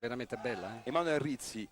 Veramente bella, Emanuele Rizzi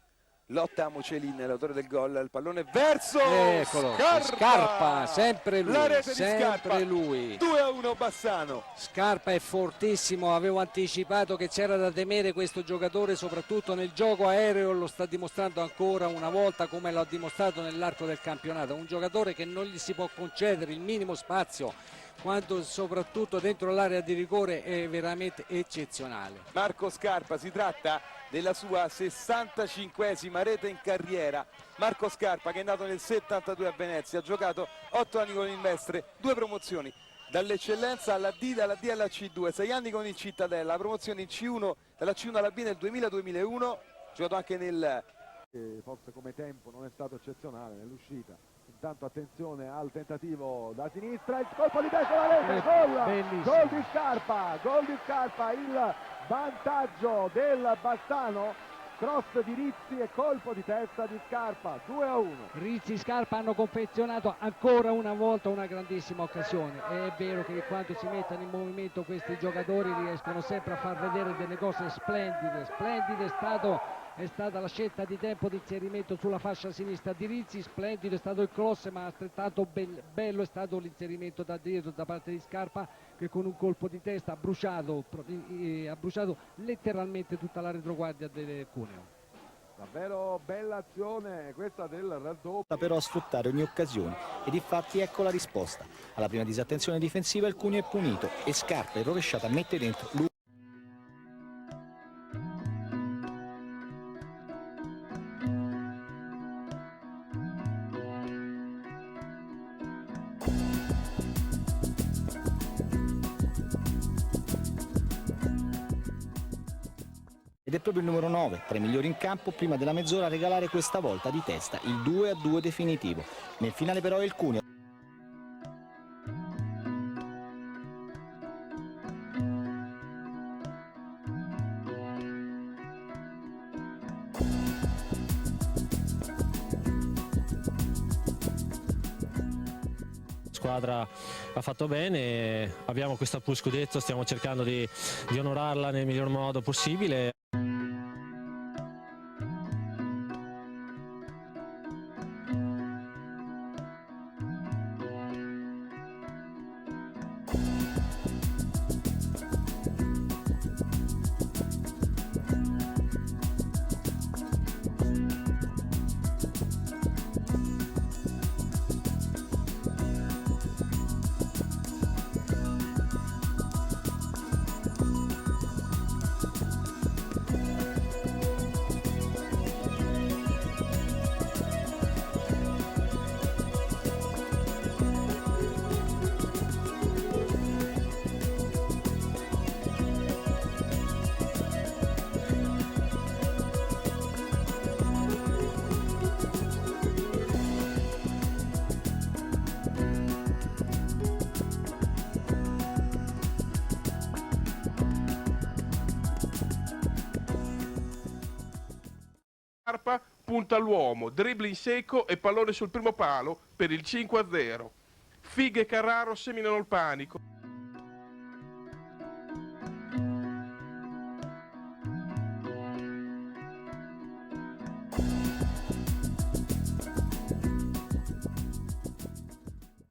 lotta a Mucelin, l'autore del gol, il pallone verso Eccolo, Scarpa, sempre lui, la rete di sempre Scarpa, lui. 2-1 Bassano. Scarpa è fortissimo, avevo anticipato che c'era da temere questo giocatore soprattutto nel gioco aereo, lo sta dimostrando ancora una volta come l'ha dimostrato nell'arco del campionato, un giocatore che non gli si può concedere il minimo spazio, quando soprattutto dentro l'area di rigore è veramente eccezionale. Marco Scarpa, si tratta della sua 65esima rete in carriera. Marco Scarpa, che è nato nel 72 a Venezia, ha giocato 8 anni con il Mestre, 2 promozioni dall'eccellenza alla D, dalla D alla C2, 6 anni con il Cittadella, la promozione in C1, dalla C1 alla B nel 2000-2001, ha giocato anche nel... Forse come tempo non è stato eccezionale nell'uscita. Intanto attenzione al tentativo da sinistra, il colpo di testa alla rete, gol di Scarpa, il vantaggio del Bassano, cross di Rizzi e colpo di testa di Scarpa, 2-1. Rizzi e Scarpa hanno confezionato ancora una volta una grandissima occasione. È vero che quando si mettono in movimento questi giocatori riescono sempre a far vedere delle cose splendide. È stata la scelta di tempo di inserimento sulla fascia sinistra di Rizzi, splendido è stato il cross, ma altrettanto bello è stato l'inserimento da dietro da parte di Scarpa, che con un colpo di testa ha bruciato letteralmente tutta la retroguardia del Cuneo. Davvero bella azione questa del raddoppio. Però a sfruttare ogni occasione, ed infatti ecco la risposta. Alla prima disattenzione difensiva il Cuneo è punito e Scarpa è rovesciata a mettere dentro lui. Ed è proprio il numero 9, tra i migliori in campo, prima della mezz'ora a regalare questa volta di testa il 2-2 definitivo. Nel finale però è il Cuneo. La squadra ha fatto bene, abbiamo questa pool scudetto, stiamo cercando di onorarla nel miglior modo possibile. Scarpa punta all'uomo, dribbling secco e pallone sul primo palo per il 5-0. Fighe e Carraro seminano il panico.